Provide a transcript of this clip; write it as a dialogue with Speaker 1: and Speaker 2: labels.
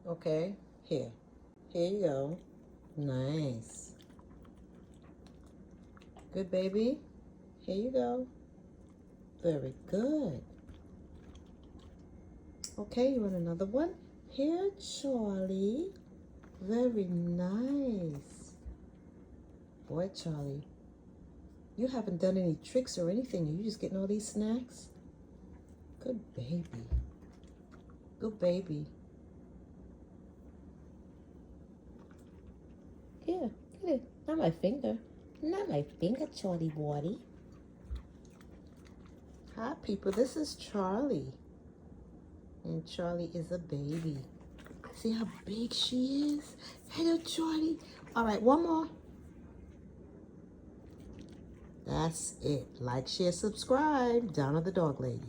Speaker 1: Okay, here. Here you go. Nice. Good, baby. Here you go. Very good. Okay, you want another one? Here, Charlie. Very nice. Boy, Charlie, you haven't done any tricks or anything. Are you just getting all these snacks? Good baby. Good baby. Here, get it. Not my finger. Not my finger, Charlie Boy. Hi, people. This is Charlie. And Charlie is a baby. See how big she is? Hello, Charlie. All right, one more. That's it. Like, share, subscribe. Donna the Dog Lady.